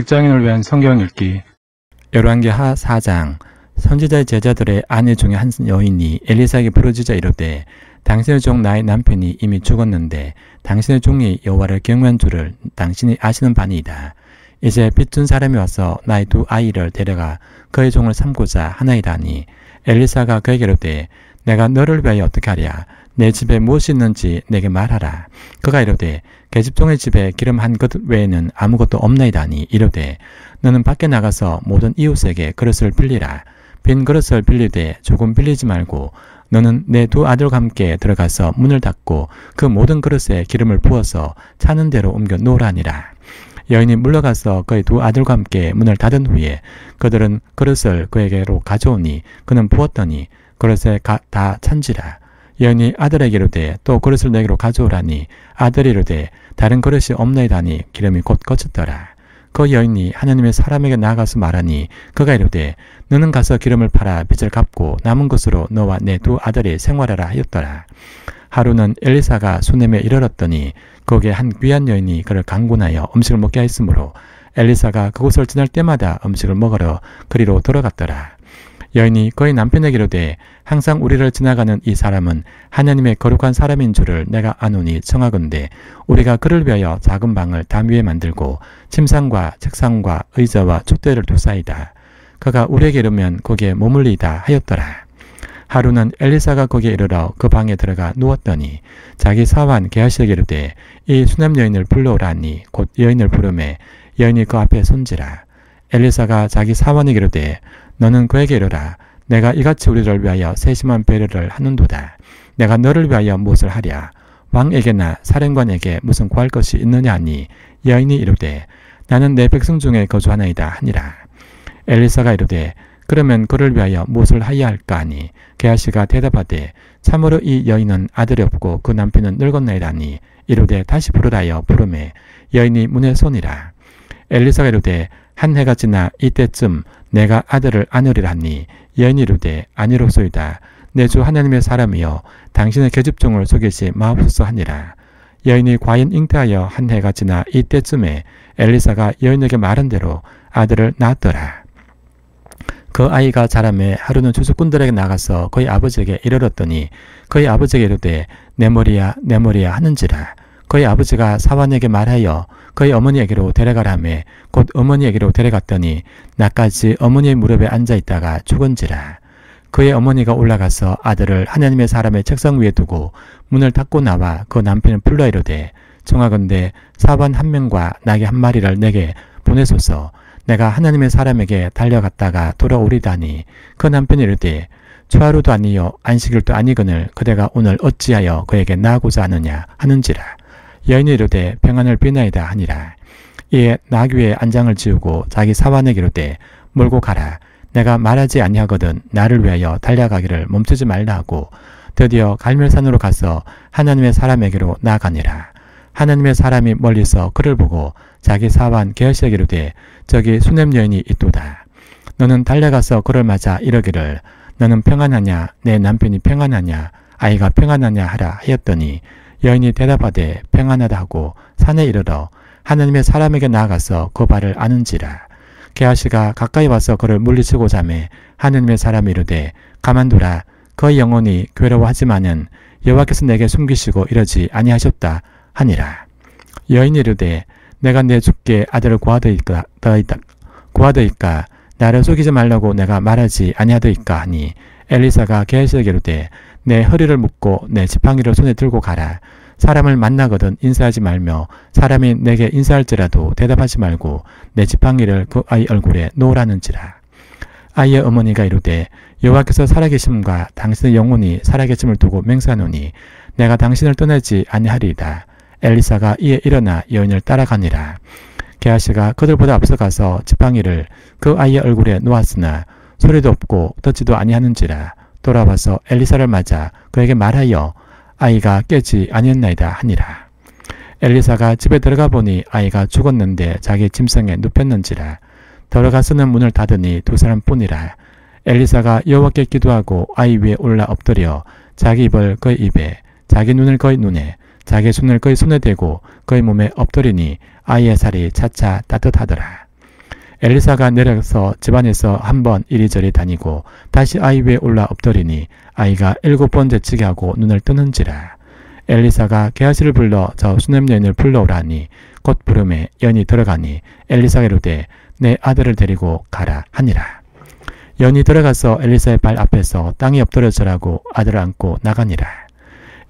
직장인을 위한 성경 읽기. 열왕기하 4장. 선지자의 제자들의 아내 중에 한 여인이 엘리사에게 부르짖어 이르되 당신의 종 나의 남편이 이미 죽었는데 당신의 종이 여호와를 경외한 줄을 당신이 아시는 바니이다. 이제 빚준 사람이 와서 나의 두 아이를 데려가 그의 종을 삼고자 하나이다 하니 엘리사가 그에게 이르되 내가 너를 위하여 어떻게 하랴. 내 집에 무엇이 있는지 내게 말하라. 그가 이르되 계집종의 집에 기름 한 것 외에는 아무것도 없나이다 하니 이르되 너는 밖에 나가서 모든 이웃에게 그릇을 빌리라. 빈 그릇을 빌리되 조금 빌리지 말고 너는 내 두 아들과 함께 들어가서 문을 닫고 그 모든 그릇에 기름을 부어서 차는 대로 옮겨 놓으라니라. 여인이 물러가서 그의 두 아들과 함께 문을 닫은 후에 그들은 그릇을 그에게로 가져오니 그는 부었더니 그릇에 다 찬지라. 여인이 아들에게 이르되 또 그릇을 내게로 가져오라니 아들이 이르되 다른 그릇이 없나이다 하니 기름이 곧 거쳤더라. 그 여인이 하나님의 사람에게 나아가서 말하니 그가 이르되 너는 가서 기름을 팔아 빚을 갚고 남은 것으로 너와 내 두 아들이 생활하라 하였더라. 하루는 엘리사가 수넴에 이르렀더니 거기에 한 귀한 여인이 그를 강권하여 음식을 먹게 하였으므로 엘리사가 그곳을 지날 때마다 음식을 먹으러 그리로 들어갔더라. 여인이 그의 남편에게 이르되 항상 우리를 지나가는 이 사람은 하나님의 거룩한 사람인 줄을 내가 아노니 청하건대 우리가 그를 위하여 작은 방을 담 위에 만들고 침상과 책상과 의자와 촛대를 두사이다. 그가 우리에게 이르면 거기에 머물리이다 하였더라. 하루는 엘리사가 거기에 이르러 그 방에 들어가 누웠더니 자기 사환 게하시에게 이르되 이 수넴 여인을 불러오라 하니 곧 여인을 부르매 여인이 그 앞에 손지라. 엘리사가 자기 사환에게 이르되 너는 그에게 이르라. 내가 이같이 우리를 위하여 세심한 배려를 하는도다. 내가 너를 위하여 무엇을 하랴. 왕에게나 사령관에게 무슨 구할 것이 있느냐 하니 여인이 이르되 나는 내 백성 중에 거주하나이다 하니라. 엘리사가 이르되 그러면 그를 위하여 무엇을 하여야 할까 하니 게하시가 대답하되 참으로 이 여인은 아들이 없고 그 남편은 늙었나이다 하니 이르되 다시 부르라여 부르매 여인이 문에 서니라. 엘리사가 이르되 한 해가 지나 이때쯤 내가 아들을 안으리라 하니 여인이 이르되 아니로소이다. 내 주 하나님의 사람이여 당신의 계집종을 속이지 마옵소서 하니라. 여인이 과연 잉태하여 한 해가 지나 이때쯤에 엘리사가 여인에게 말한 대로 아들을 낳았더라. 그 아이가 자라매 하루는 추수꾼들에게 나가서 그의 아버지에게 이르렀더니 그의 아버지에게 이르되 내 머리야 내 머리야 하는지라. 그의 아버지가 사환에게 말하여 그의 어머니에게로 데려가라매 곧 어머니에게로 데려갔더니 나까지 어머니의 무릎에 앉아있다가 죽은지라. 그의 어머니가 올라가서 아들을 하나님의 사람의 책상 위에 두고 문을 닫고 나와 그 남편을 불러 이르되 청하건대 사환 한 명과 나귀 한 마리를 내게 보내소서. 내가 하나님의 사람에게 달려갔다가 돌아오리다니 그 남편이 이르되 초하루도 아니요 안식일도 아니거늘 그대가 오늘 어찌하여 그에게 나아고자 하느냐 하는지라. 여인이 이르되 평안을 비나이다 하니라. 이에 나귀의 안장을 지우고 자기 사환에게 이르되 몰고 가라. 내가 말하지 아니하거든 나를 위하여 달려가기를 멈추지 말라 하고 드디어 갈멜산으로 가서 하나님의 사람에게로 나아가니라. 하나님의 사람이 멀리서 그를 보고 자기 사환 게하시에게 이르되 저기 수넴 여인이 있도다. 너는 달려가서 그를 맞아 이르기를 너는 평안하냐 내 남편이 평안하냐 아이가 평안하냐 하라 하였더니 여인이 대답하되 평안하다 하고 산에 이르러 하나님의 사람에게 나아가서 그 발을 아는지라. 게하시가 가까이 와서 그를 물리치고자 하매 하나님의 사람이 이르되 가만두라. 그의 영혼이 괴로워하지만은 여호와께서 내게 숨기시고 이러지 아니하셨다 하니라. 여인이 이르되 내가 내 주께 아들을 구하더이까 나를 속이지 말라고 내가 말하지 아니하더이까 하니 엘리사가 게하시에게 이르되 내 허리를 묶고 내 지팡이를 손에 들고 가라. 사람을 만나거든 인사하지 말며 사람이 내게 인사할지라도 대답하지 말고 내 지팡이를 그 아이 얼굴에 놓으라는지라. 아이의 어머니가 이르되 여호와께서 살아계심과 당신의 영혼이 살아계심을 두고 맹세하노니 내가 당신을 떠나지 아니하리이다. 엘리사가 이에 일어나 여인을 따라가니라. 게하시가 그들보다 앞서가서 지팡이를 그 아이의 얼굴에 놓았으나 소리도 없고 듣지도 아니하는지라. 돌아와서 엘리사를 맞아 그에게 말하여 아이가 깨지 아니었나이다 하니라. 엘리사가 집에 들어가 보니 아이가 죽었는데 자기 짐승에 눕혔는지라. 들어가서는 문을 닫으니 두 사람뿐이라. 엘리사가 여호와께 기도하고 아이 위에 올라 엎드려 자기 입을 그의 입에 자기 눈을 그의 눈에 자기 손을 그의 손에 대고 그의 몸에 엎드리니 아이의 살이 차차 따뜻하더라. 엘리사가 내려서 집안에서 한번 이리저리 다니고 다시 아이 위에 올라 엎드리니 아이가 7번 재치게 하고 눈을 뜨는지라. 엘리사가 게하시를 불러 저 수넴 여인을 불러오라 하니 곧 부름에 연이 들어가니 엘리사가 이르되 내 아들을 데리고 가라 하니라. 연이 들어가서 엘리사의 발 앞에서 땅에 엎드려 절하고 아들을 안고 나가니라.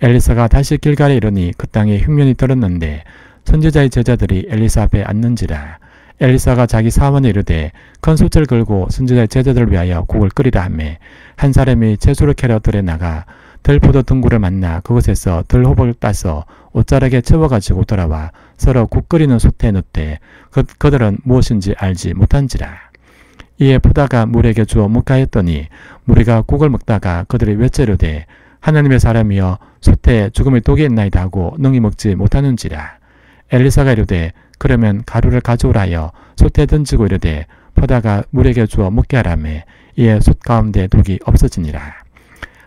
엘리사가 다시 길갈에 이르니 그 땅에 흉년이 들었는데 선지자의 제자들이 엘리사 앞에 앉는지라. 엘리사가 자기 사원에 이르되 큰 솥을 걸고 선지자의 제자들을 위하여 국을 끓이라 하매 한 사람이 채소를 캐러 들에 나가 들포도 등굴을 만나 그곳에서 들호박을 따서 옷자락에 채워가지고 돌아와 서로 국 끓이는 솥에 넣되 그들은 무엇인지 알지 못한지라. 이에 포다가 무리에게 주어 먹게 하였더니 무리가 국을 먹다가 그들이 외치르되 하나님의 사람이여 솥에 죽음의 독이 있나이다 하고 능히 먹지 못하는지라. 엘리사가 이르되 그러면 가루를 가져오라 하여 솥에 던지고 이르되 포다가 물에게 주어 먹게 하라매 이에 솥 가운데 독이 없어지니라.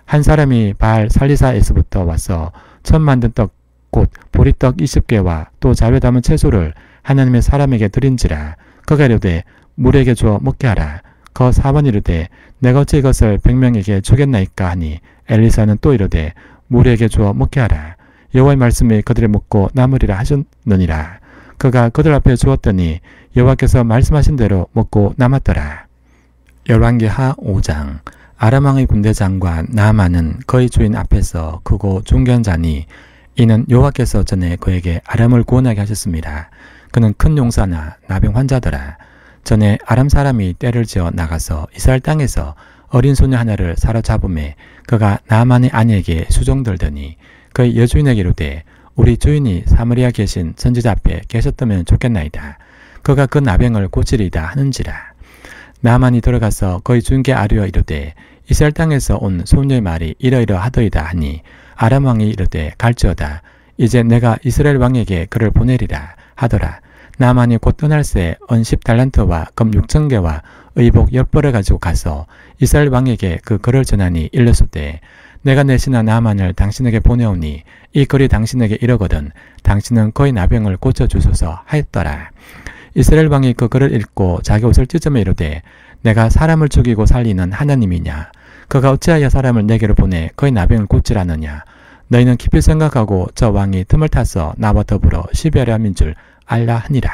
한 사람이 바알 살리사에서부터 와서 첫 만든 떡 곧 보리떡 20개와 또 자회 담은 채소를 하나님의 사람에게 드린지라. 그가 이르되 물에게 주어 먹게 하라. 그 사원이 이르되 내가 어찌 이것을 100명에게 주겠나이까 하니 엘리사는 또 이르되 물에게 주어 먹게 하라. 여호와의 말씀이 그들이 먹고 남으리라 하셨느니라. 그가 그들 앞에 주었더니 여호와께서 말씀하신 대로 먹고 남았더라. 열왕기하 5장. 아람 왕의 군대 장관 나아만은 그의 주인 앞에서 크고 존귀한 자니 이는 여호와께서 전에 그에게 아람을 구원하게 하셨습니다. 그는 큰 용사나 나병 환자더라. 전에 아람 사람이 떼를 지어 나가서 이스라엘 땅에서 어린 소녀 하나를 사로잡음에 그가 나아만의 아내에게 수종들더니 그의 여주인에게 이르되 우리 주인이 사마리아 계신 선지자 앞에 계셨다면 좋겠나이다. 그가 그 나병을 고치리이다 하는지라. 나아만이 들어가서 그의 주인께 아뢰어 이르되 이스라엘 땅에서 온 소녀의 말이 이러이러하더이다 하니 아람 왕이 이르되 갈지어다. 이제 내가 이스라엘 왕에게 그를 보내리라 하더라. 나아만이 곧 떠날새 언 10달란트와 금 6,000개와 의복 10벌을 가지고 가서 이스라엘 왕에게 그 글을 전하니 일렀을때 내가 내 신하 나아만을 당신에게 보내오니 이 글이 당신에게 이르거든 당신은 그의 나병을 고쳐주소서 하였더라. 이스라엘 왕이 그 글을 읽고 자기 옷을 찢으며 이르되 내가 사람을 죽이고 살리는 하나님이냐. 그가 어찌하여 사람을 내게로 보내 그의 나병을 고치라느냐. 너희는 깊이 생각하고 저 왕이 틈을 타서 나와 더불어 시비하려 함인 줄 알라 하니라.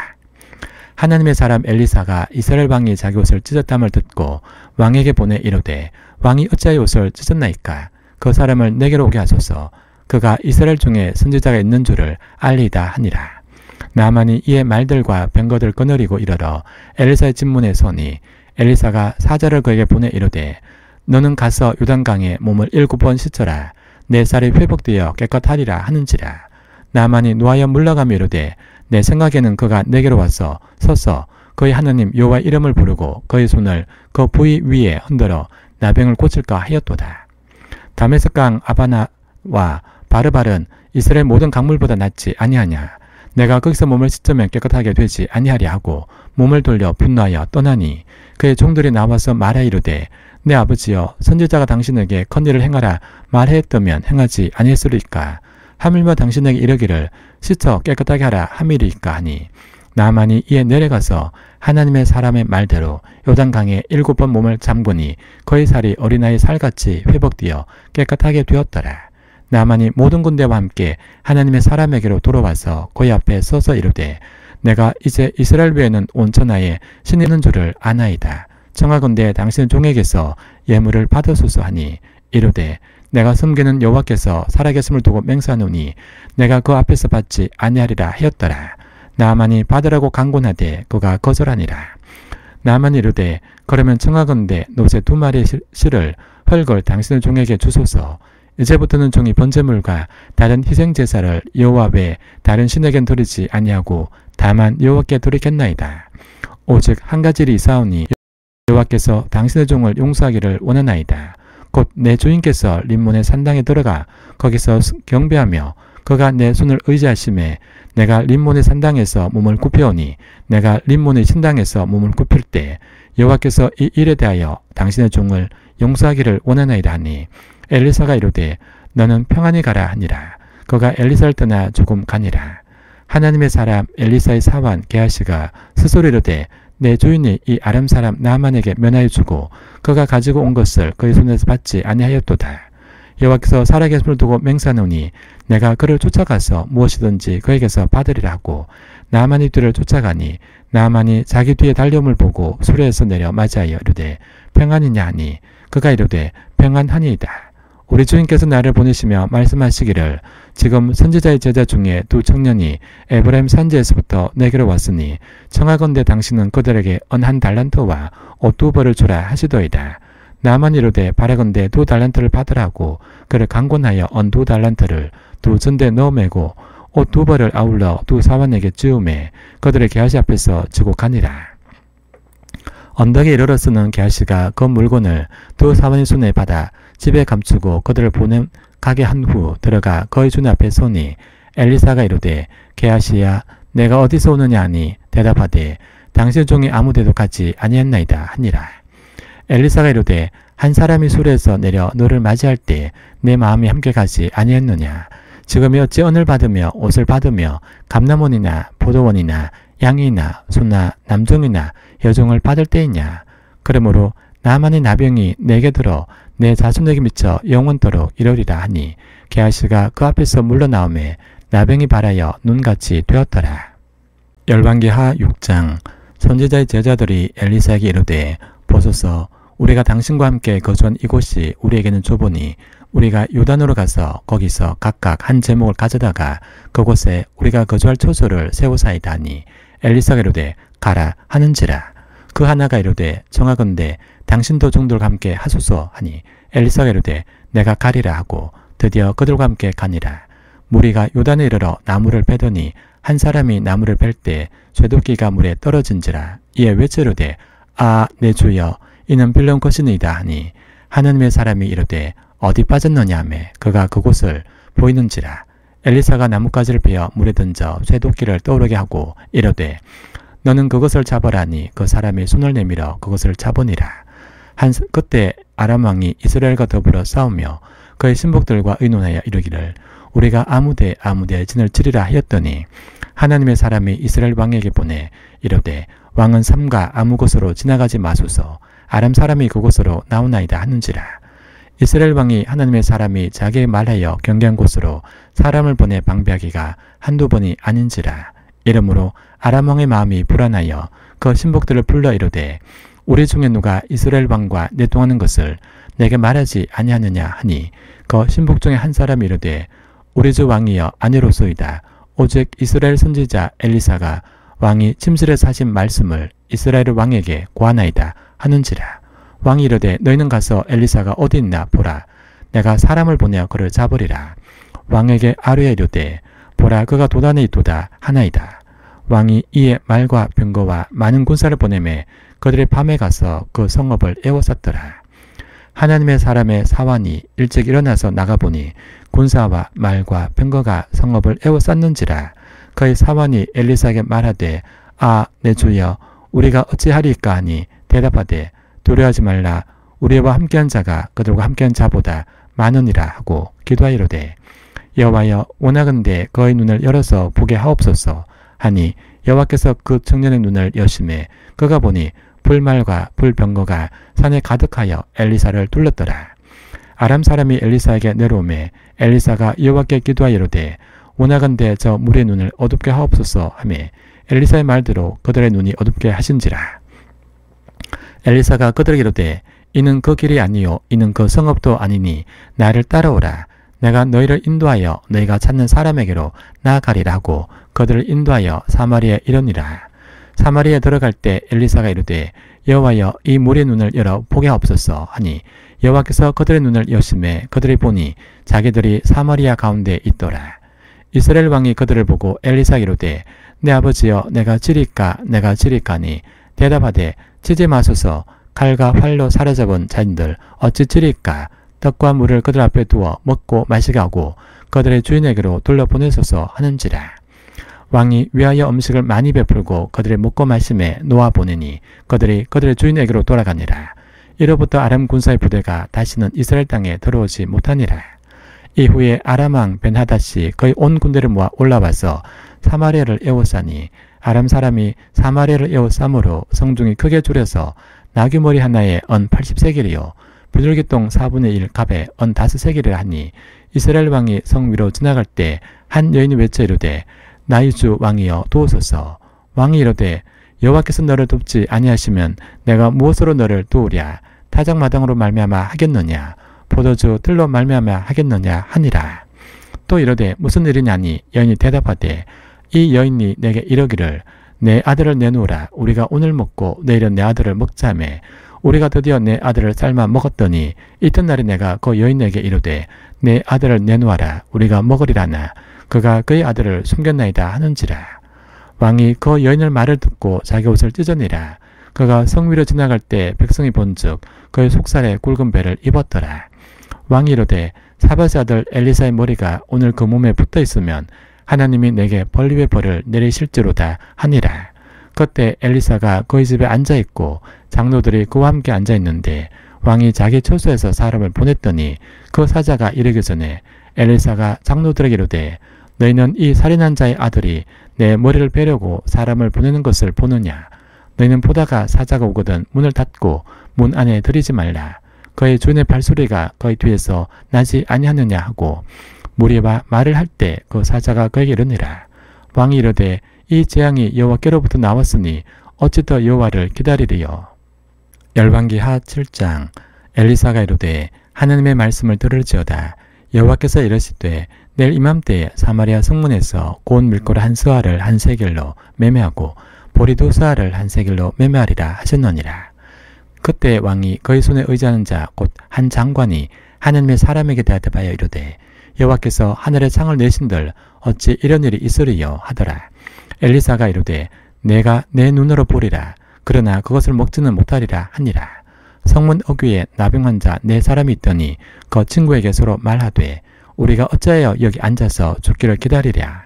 하나님의 사람 엘리사가 이스라엘 왕이 자기 옷을 찢었담을 듣고 왕에게 보내 이르되 왕이 어찌하여 옷을 찢었나이까. 그 사람을 내게로 오게 하소서. 그가 이스라엘 중에 선지자가 있는 줄을 알리이다 하니라. 나아만이 이에 말들과 병거들 거느리고 이르러 엘리사의 집문에 서니 엘리사가 사자를 그에게 보내 이르되 너는 가서 요단강에 몸을 7번 씻어라. 내 살이 회복되어 깨끗하리라 하는지라. 나아만이 노하여 물러가며 이르되 내 생각에는 그가 내게로 와서 서서 그의 하나님 여호와의 이름을 부르고 그의 손을 그 부위 위에 흔들어 나병을 고칠까 하였도다. 다메섹강 아바나와 바르발은 이스라엘 모든 강물보다 낫지 아니하냐. 내가 거기서 몸을 씻으면 깨끗하게 되지 아니하리 하고 몸을 돌려 분노하여 떠나니 그의 종들이 나와서 말하 이르되 내 아버지여 선지자가 당신에게 큰일을 행하라 말하였다면 행하지 아니했으리까. 하물며 당신에게 이르기를 씻어 깨끗하게 하라 함이리까 하니 나아만이 이에 내려가서 하나님의 사람의 말대로 요단강에 7번 몸을 잠그니 그의 살이 어린아이 살같이 회복되어 깨끗하게 되었더라. 나아만이 모든 군대와 함께 하나님의 사람에게로 돌아와서 그의 앞에 서서 이르되 내가 이제 이스라엘 외에는 온 천하에 신이 있는 줄을 아나이다. 청하건대 당신 종에게서 예물을 받으소서 하니 이르되 내가 섬기는 여호와께서 살아계심을 두고 맹세하노니 내가 그 앞에서 받지 아니하리라 하였더라. 나아만이 받으라고 강권하되 그가 거절하니라. 나아만이 이르되 그러면 청하건대 노새 2마리의 실을 헐걸 당신의 종에게 주소서. 이제부터는 종이 번제물과 다른 희생제사를 여호와 외에 다른 신에겐 드리지 아니하고 다만 여호와께 드리겠나이다. 오직 한 가지 일이 있사오니 여호와께서 당신의 종을 용서하기를 원하나이다. 곧 내 주인께서 림몬의 산당에 들어가 거기서 경배하며 그가 내 손을 의지하심에 내가 림몬의 산당에서 몸을 굽혀오니 내가 림몬의 신당에서 몸을 굽힐 때 여호와께서 이 일에 대하여 당신의 종을 용서하기를 원하나이다 하니 엘리사가 이르되 너는 평안히 가라 하니라. 그가 엘리사를 떠나 조금 가니라. 하나님의 사람 엘리사의 사환 게하시가 스스로 이르되 내 주인이 이 아람 사람 나만에게 면하여 주고 그가 가지고 온 것을 그의 손에서 받지 아니하였도다. 여호와께서 살아계심을 두고 맹세하노니 내가 그를 쫓아가서 무엇이든지 그에게서 받으리라 하고 나만의 뒤를 쫓아가니 나만이 자기 뒤에 달려옴을 보고 수레에서 내려 맞이하여 이르되 평안이냐 하니 그가 이르되 평안하니이다. 우리 주인께서 나를 보내시며 말씀하시기를 지금 선지자의 제자 중에 두 청년이 에브라임 산지에서부터 내게로 왔으니 청하건대 당신은 그들에게 언 한 달란트와 옷 2벌을 주라 하시더이다. 나만 이르되 바라건대 2 달란트를 받으라고 그를 강권하여 언 2 달란트를 두 전대에 넣어 매고 옷 2벌을 아울러 두 사환에게 찌우매 그들의 게하시 앞에서 지고 가니라. 언덕에 이르러서는 게하시가 그 물건을 두 사환의 손에 받아 집에 감추고 그들을 보내 가게 한 후 들어가 그의 주인 앞에 서니 엘리사가 이르되 게하시야 내가 어디서 오느냐 하니 대답하되 당신 종이 아무데도 가지 아니했나이다 하니라. 엘리사가 이르되 한 사람이 수레에서 내려 너를 맞이할 때 내 마음이 함께 가지 아니했느냐. 지금이 어찌 언을 받으며 옷을 받으며 감람원이나 포도원이나 양이나 소나 남종이나 여종을 받을 때이냐. 그러므로 나만의 나병이 내게 들어 내 자손에게 미쳐 영원토록 이르리라 하니 게하시가 그 앞에서 물러나오매 나병이 발하여 눈같이 되었더라. 열왕기하 6장. 선지자의 제자들이 엘리사에게 이르되 보소서 우리가 당신과 함께 거주한 이곳이 우리에게는 좁으니 우리가 요단으로 가서 거기서 각각 한 제목을 가져다가 그곳에 우리가 거주할 초소를 세우사이다 하니 엘리사가 이르되 가라 하는지라. 그 하나가 이르되 청하건대 당신도 종들과 함께 하소서 하니 엘리사가 이르되 내가 가리라 하고 드디어 그들과 함께 가니라. 무리가 요단에 이르러 나무를 베더니 한 사람이 나무를 벨 때 쇠도끼가 물에 떨어진지라. 이에 외치르되 아 내 주여 이는 빌려온 것이니이다 하니 하느님의 사람이 이르되 어디 빠졌느냐 하며 그가 그곳을 보이는지라. 엘리사가 나뭇가지를 베어 물에 던져 쇠도끼를 떠오르게 하고 이르되 너는 그것을 잡으라니 그 사람이 손을 내밀어 그것을 잡으니라. 그때 아람 왕이 이스라엘과 더불어 싸우며 그의 신복들과 의논하여 이르기를 우리가 아무데 진을 치리라 하였더니 하나님의 사람이 이스라엘 왕에게 보내 이르되 왕은 삼가 아무 곳으로 지나가지 마소서 아람 사람이 그곳으로 나오나이다 하는지라. 이스라엘 왕이 하나님의 사람이 자기의 말하여 경계한 곳으로 사람을 보내 방비하기가 한두 번이 아닌지라. 이러므로 아람 왕의 마음이 불안하여 그 신복들을 불러 이르되 우리 중에 누가 이스라엘 왕과 내통하는 것을 내게 말하지 아니하느냐 하니 그 신복 중에 한 사람이 이르되 우리 주 왕이여 아니로소이다. 오직 이스라엘 선지자 엘리사가 왕이 침실에서 하신 말씀을 이스라엘 왕에게 고하나이다 하는지라. 왕이 이르되 너희는 가서 엘리사가 어디 있나 보라. 내가 사람을 보내어 그를 잡으리라. 왕에게 아뢰어 이르되 보라 그가 도단에 있도다 하나이다. 왕이 이에 말과 병거와 많은 군사를 보내매 그들이 밤에 가서 그 성읍을 에워쌌더라. 하나님의 사람의 사환이 일찍 일어나서 나가보니 군사와 말과 병거가 성읍을 에워쌌는지라. 그의 사환이 엘리사에게 말하되 아 내 주여 우리가 어찌하리까 하니 대답하되 두려워하지 말라. 우리와 함께한 자가 그들과 함께한 자보다 많으니라 하고 기도하이로되 여호와여 원하건대 그의 눈을 열어서 보게 하옵소서 하니 여호와께서 그 청년의 눈을 여심해 그가 보니 불말과 불병거가 산에 가득하여 엘리사를 둘렀더라. 아람 사람이 엘리사에게 내려오매 엘리사가 여호와께 기도하이로되 원하건대 저 물의 눈을 어둡게 하옵소서 하며 엘리사의 말대로 그들의 눈이 어둡게 하신지라. 엘리사가 그들에게 이르되 이는 그 길이 아니요 이는 그 성읍도 아니니 나를 따라오라. 내가 너희를 인도하여 너희가 찾는 사람에게로 나아가리라 하고 그들을 인도하여 사마리아에 이르니라. 사마리아에 들어갈 때 엘리사가 이르되 여호와여 이 물의 눈을 열어 보게 하옵소서 하니 여호와께서 그들의 눈을 여심해 그들이 보니 자기들이 사마리아 가운데 있더라. 이스라엘 왕이 그들을 보고 엘리사에게 이르되 내 아버지여 내가 치리까니 대답하되 치지 마소서. 칼과 활로 사로잡은 자인들 어찌 치리까. 떡과 물을 그들 앞에 두어 먹고 마시게 하고 그들의 주인에게로 돌려보내소서 하는지라. 왕이 위하여 음식을 많이 베풀고 그들의 먹고 마심에 놓아보내니 그들이 그들의 주인에게로 돌아가니라. 이로부터 아람 군사의 부대가 다시는 이스라엘 땅에 들어오지 못하니라. 이후에 아람 왕 벤하닷이 거의 온 군대를 모아 올라와서 사마리아를 에워싸니 아람 사람이 사마리아를 에워싸므로 성중이 크게 줄여서 나귀머리 하나에 언 80세겔이요 비둘기똥 4분의 1 갑에 언 5세겔이라 하니 이스라엘 왕이 성 위로 지나갈 때 한 여인이 외쳐 이르되 나의 주 왕이여 도우소서. 왕이 이르되 여호와께서 너를 돕지 아니하시면 내가 무엇으로 너를 도우랴. 타작마당으로 말미암아 하겠느냐 포도주 틀로 말미암아 하겠느냐 하니라. 또 이르되 무슨 일이냐니 여인이 대답하되 이 여인이 내게 이러기를 내 아들을 내놓으라. 우리가 오늘 먹고 내일은 내 아들을 먹자며 우리가 드디어 내 아들을 삶아 먹었더니 이튿날에 내가 그 여인에게 이르되 내 아들을 내놓아라. 우리가 먹으리라나 그가 그의 아들을 숨겼나이다 하는지라. 왕이 그 여인의 말을 듣고 자기 옷을 찢어내라. 그가 성 위로 지나갈 때 백성이 본즉 그의 속살에 굵은 배를 입었더라. 왕이 이르되 사밧의 아들 엘리사의 머리가 오늘 그 몸에 붙어 있으면 하나님이 내게 벌 위에 벌을 내리실지로다 하니라. 그때 엘리사가 그의 집에 앉아있고 장로들이 그와 함께 앉아있는데 왕이 자기 처소에서 사람을 보냈더니 그 사자가 이르기 전에 엘리사가 장로들에게 이르되 너희는 이 살인한 자의 아들이 내 머리를 베려고 사람을 보내는 것을 보느냐. 너희는 보다가 사자가 오거든 문을 닫고 문 안에 들이지 말라. 그의 주인의 발소리가 그의 뒤에서 나지 아니하느냐 하고 무리와 말을 할 때 그 사자가 그에게 이르니라. 왕이 이르되 이 재앙이 여호와께로부터 나왔으니 어찌 더 여호와를 기다리리요. 열왕기하 7장. 엘리사가 이르되 하나님의 말씀을 들을지어다. 여호와께서 이르시되 내일 이맘때에 사마리아 성문에서 고운 밀가루 한 스아를 한 세겔로 매매하고 보리 2스아를 한 세겔로 매매하리라 하셨느니라. 그때 왕이 그의 손에 의지하는 자 곧 한 장관이 하나님의 사람에게 대답하여 이르되 여호와께서 하늘의 창을 내신들 어찌 이런 일이 있으리요 하더라. 엘리사가 이르되 내가 내 눈으로 보리라. 그러나 그것을 먹지는 못하리라 하니라. 성문 어귀에 나병 환자 4사람이 있더니 그 친구에게 서로 말하되 우리가 어찌하여 여기 앉아서 죽기를 기다리랴.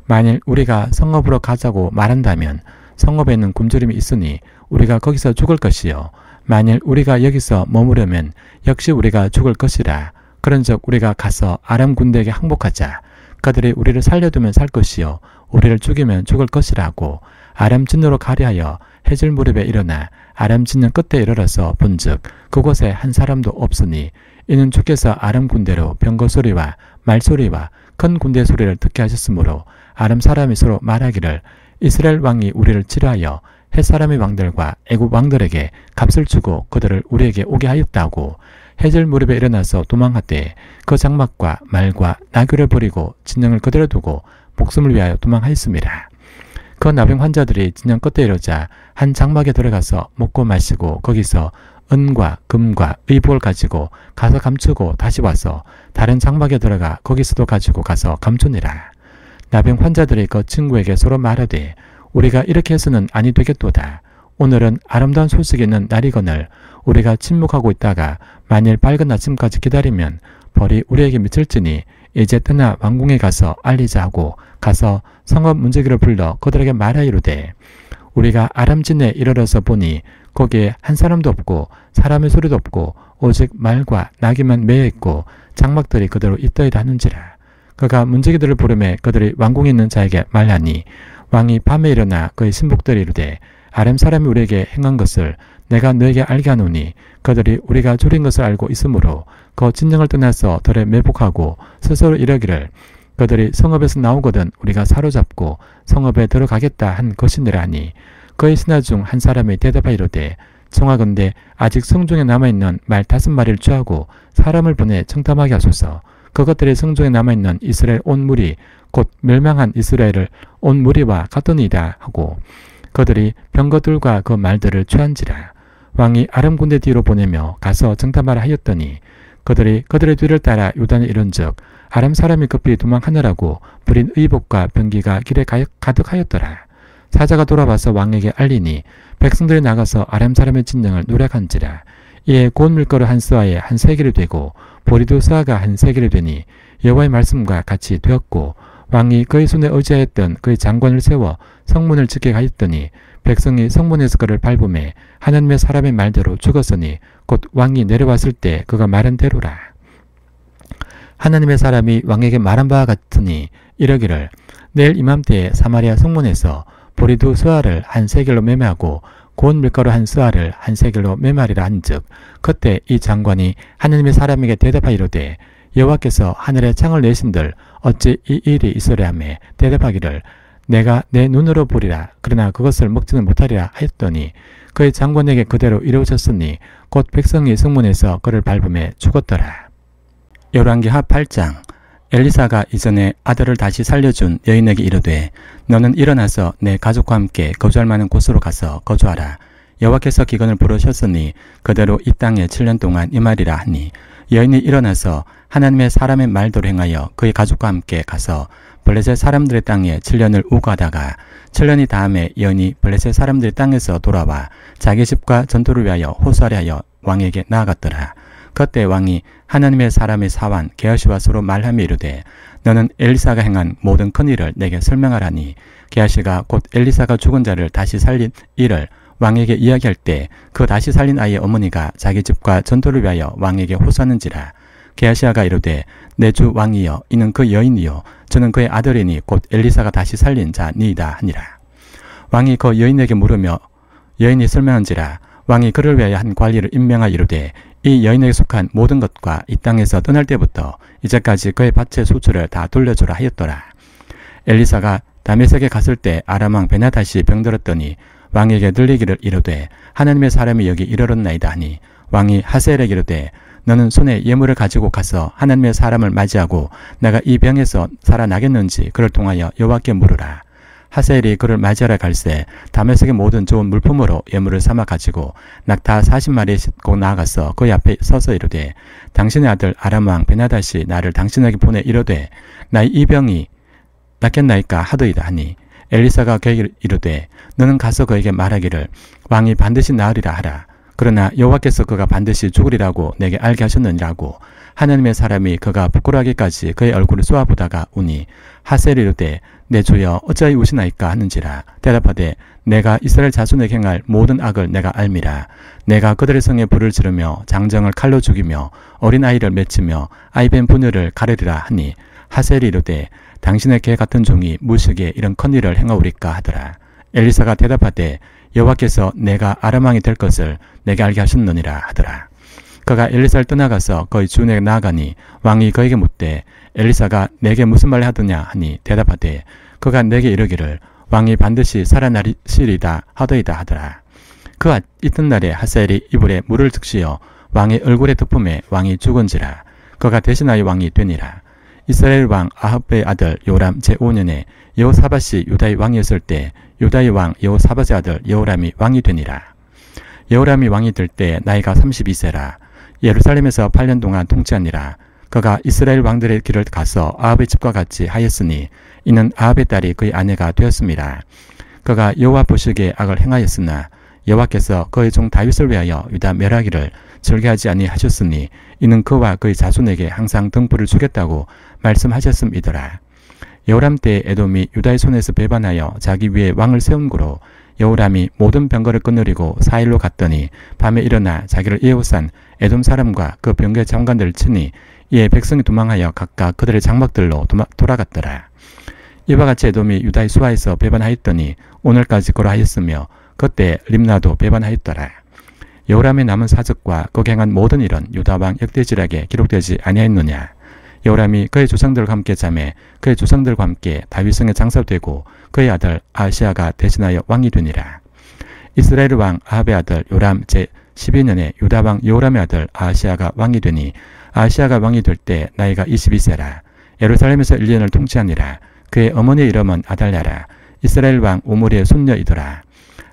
만일 우리가 성읍으로 가자고 말한다면 성읍에는 굶주림이 있으니 우리가 거기서 죽을 것이요 만일 우리가 여기서 머무르면 역시 우리가 죽을 것이라. 그런즉 우리가 가서 아람 군대에게 항복하자. 그들이 우리를 살려두면 살 것이요 우리를 죽이면 죽을 것이라고 아람 진으로 가리하여 해질 무렵에 일어나 아람 진영 끝에 이르러서 본즉 그곳에 한 사람도 없으니 이는 주께서 아람 군대로 병거 소리와 말소리와 큰 군대 소리를 듣게 하셨으므로 아람 사람이 서로 말하기를 이스라엘 왕이 우리를 치료하여 햇사람의 왕들과 애굽 왕들에게 값을 주고 그들을 우리에게 오게 하였다고 해질 무렵에 일어나서 도망하되 그 장막과 말과 나귀를 버리고 진영을 그대로 두고 목숨을 위하여 도망하였습니다. 그 나병 환자들이 진영 끝에 이르자 한 장막에 들어가서 먹고 마시고 거기서 은과 금과 의복을 가지고 가서 감추고 다시 와서 다른 장막에 들어가 거기서도 가지고 가서 감추니라. 나병 환자들이 그 친구에게 서로 말하되 우리가 이렇게 해서는 아니 되겠도다. 오늘은 아름다운 소식이 있는 날이거늘 우리가 침묵하고 있다가 만일 밝은 아침까지 기다리면 벌이 우리에게 미칠지니 이제 떠나 왕궁에 가서 알리자 하고 가서 성읍 문지기를 불러 그들에게 말하여 이르되 우리가 아람진에 이르러서 보니 거기에 한 사람도 없고 사람의 소리도 없고 오직 말과 나귀만 매여 있고 장막들이 그대로 있더이다 하는지라. 그가 문지기들을 부르매 그들이 왕궁에 있는 자에게 말하니 왕이 밤에 일어나 그의 신복들이 이르되 아람 사람이 우리에게 행한 것을 내가 너에게 알게 하노니 그들이 우리가 졸인 것을 알고 있으므로 그 진영을 떠나서 들에 매복하고 스스로 이러기를 그들이 성읍에서 나오거든 우리가 사로잡고 성읍에 들어가겠다 한 것이니라 하니 그의 신하 중 한 사람이 대답하여 이르되 청하건대 아직 성중에 남아있는 말 5마리를 취하고 사람을 보내 청탐하게 하소서. 그것들이 성중에 남아있는 이스라엘 온 무리 곧 멸망한 이스라엘을 온 무리와 같으니이다 하고 그들이 병거들과 그 말들을 취한지라. 왕이 아람 군대 뒤로 보내며 가서 정탐하라 하였더니 그들이 그들의 뒤를 따라 요단에 이른즉 아람 사람이 급히 도망하느라고 부린 의복과 병기가 길에 가득하였더라. 사자가 돌아와서 왕에게 알리니 백성들이 나가서 아람 사람의 진영을 노략한지라. 이에 고운 밀가루 한 스아에 한 세겔이 되고 보리 2스아가 한 세겔이 되니 여호와의 말씀과 같이 되었고 왕이 그의 손에 의지하였던 그의 장관을 세워 성문을 지키게 하였더니 백성이 성문에서 그를 밟음에 하나님의 사람의 말대로 죽었으니 곧 왕이 내려왔을 때 그가 말한 대로라. 하나님의 사람이 왕에게 말한 바와 같으니 이러기를 내일 이맘때에 사마리아 성문에서 보리 두 스아를 한 세겔로 매매하고 고운 밀가루 한 스아를 한 세겔로 매매하리라 한즉 그때 이 장관이 하느님의 사람에게 대답하이로되 여호와께서 하늘에 창을 내신들 어찌 이 일이 있으려 하매 대답하기를 내가 내 눈으로 보리라 그러나 그것을 먹지는 못하리라 하였더니 그의 장관에게 그대로 이루어졌으니 곧 백성이 성문에서 그를 밟음에 죽었더라. 열왕기하 8장. 엘리사가 이전에 아들을 다시 살려준 여인에게 이르되 너는 일어나서 내 가족과 함께 거주할 만한 곳으로 가서 거주하라. 여호와께서 기근을 부르셨으니 그대로 이 땅에 7년 동안 임하리라 하니 여인이 일어나서 하나님의 사람의 말대로 행하여 그의 가족과 함께 가서 블레셋 사람들의 땅에 7년을 우거하다가 7년이 다음에 여인이 블레셋 사람들의 땅에서 돌아와 자기 집과 전투를 위하여 호소하려 하여 왕에게 나아갔더라. 그때 왕이 하나님의 사람의 사환 게하시와 서로 말하며 이르되 너는 엘리사가 행한 모든 큰 일을 내게 설명하라니 게하시가 곧 엘리사가 죽은 자를 다시 살린 일을 왕에게 이야기할 때 그 다시 살린 아이의 어머니가 자기 집과 전투를 위하여 왕에게 호소하는지라. 게하시아가 이르되 내 주 왕이여 이는 그 여인이요 저는 그의 아들이니 곧 엘리사가 다시 살린 자니이다 하니라. 왕이 그 여인에게 물으며 여인이 설명한지라. 왕이 그를 위하여 한 관리를 임명하여 이르되 이 여인에게 속한 모든 것과 이 땅에서 떠날 때부터 이제까지 그의 밭의 수출을 다 돌려주라 하였더라. 엘리사가 다메섹에 갔을 때 아람 왕 베나다시 병들었더니 왕에게 들리기를 이르되 하나님의 사람이 여기 이르렀나이다 하니 왕이 하세엘에게 이르되 너는 손에 예물을 가지고 가서 하나님의 사람을 맞이하고 내가 이 병에서 살아나겠는지 그를 통하여 여호와께 물으라. 하세엘이 그를 맞이하러 갈새 다메섹의 모든 좋은 물품으로 예물을 삼아 가지고 낙타 40마리 싣고 나아가서 그의 앞에 서서 이르되 당신의 아들 아람 왕 베나다시 나를 당신에게 보내 이르되 나의 이 병이 낫겠나이까 하더이다 하니 엘리사가 그에게 이르되 너는 가서 그에게 말하기를 왕이 반드시 나으리라 하라. 그러나 여호와께서 그가 반드시 죽으리라고 내게 알게 하셨느니라고. 하나님의 사람이 그가 부끄러워하기까지 그의 얼굴을 쏘아보다가 우니 하셀이 이르되 내 주여 어찌하여 우시나이까 하는지라. 대답하되 내가 이스라엘 자손에게 행할 모든 악을 내가 알미라. 내가 그들의 성에 불을 지르며 장정을 칼로 죽이며 어린아이를 맺히며 아이벤 부녀를 가르리라 하니 하셀이 이르되 당신의 개 같은 종이 무식에 이런 큰 일을 행하오리까 하더라. 엘리사가 대답하되 여호와께서 내가 아람 왕이 될 것을 내게 알게 하셨느니라 하더라. 그가 엘리사를 떠나가서 그의 주인에게 나아가니 왕이 그에게 묻되 엘리사가 내게 무슨 말을 하더냐 하니 대답하되 그가 내게 이르기를 왕이 반드시 살아나시리다 하더이다 하더라. 그 이튿날에 하사엘이 이불에 물을 적시어 왕의 얼굴에 덮음에 왕이 죽은지라. 그가 대신하여 왕이 되니라. 이스라엘 왕 아합의 아들 요람 제5년에 여호사밧이 유다의 왕이었을 때 유다의 왕 여호사밧의 아들 여호람이 왕이 되니라. 여호람이 왕이 될 때 나이가 32세라. 예루살렘에서 8년 동안 통치하니라. 그가 이스라엘 왕들의 길을 가서 아합의 집과 같이 하였으니 이는 아합의 딸이 그의 아내가 되었습니다. 그가 여호와 보시기에 악을 행하였으나 여호와께서 그의 종 다윗을 위하여 유다 멸하기를 즐겨하지 아니하셨으니 이는 그와 그의 자손에게 항상 등불을 주겠다고 말씀하셨음이더라. 여호람 때 에돔이 유다의 손에서 배반하여 자기 위에 왕을 세운 고로 여호람이 모든 병거를 끊으리고 사일로 갔더니 밤에 일어나 자기를 에워싼 에돔 사람과 그 병거의 장관들을 치니 이에 백성이 도망하여 각각 그들의 장막들로 돌아갔더라. 이와 같이 에돔이 유다의 수하에서 배반하였더니 오늘까지 그러하였으며 그때 림나도 배반하였더라. 여호람의 남은 사적과 그가 행한 모든 일은 유다왕 역대지략에 기록되지 아니하였느냐. 여호람이 그의 조상들과 함께 잠에 그의 조상들과 함께 다윗성에 장사되고 그의 아들 아하시아가 대신하여 왕이 되니라. 이스라엘 왕 아합의 아들 요람 제12년에 유다왕 여호람의 아들 아하시아가 왕이 되니 아하시아가 왕이 될 때 나이가 22세라. 예루살렘에서 1년을 통치하니라. 그의 어머니의 이름은 아달랴라. 이스라엘 왕 오므리의 손녀이더라.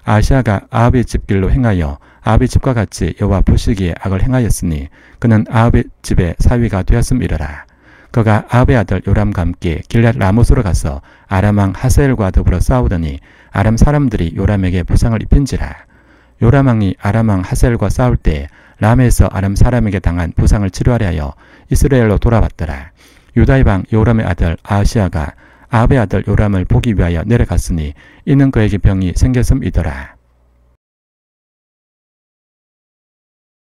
아하시아가 아합의 집길로 행하여 아합의 집과 같이 여호와 보시기에 악을 행하였으니 그는 아합의 집의 사위가 되었음이러라. 그가 아합의 아들 요람과 함께 길앗 라못으로 가서 아람 왕 하사엘과 더불어 싸우더니 아람 사람들이 요람에게 부상을 입힌지라. 요람 왕이 아람 왕 하사엘과 싸울 때 람에서 아람 사람에게 당한 부상을 치료하려 하여 이스라엘로 돌아왔더라. 유다의 왕 요람의 아들 아하시아가 아합의 아들 요람을 보기 위하여 내려갔으니 이는 그에게 병이 생겼음이더라.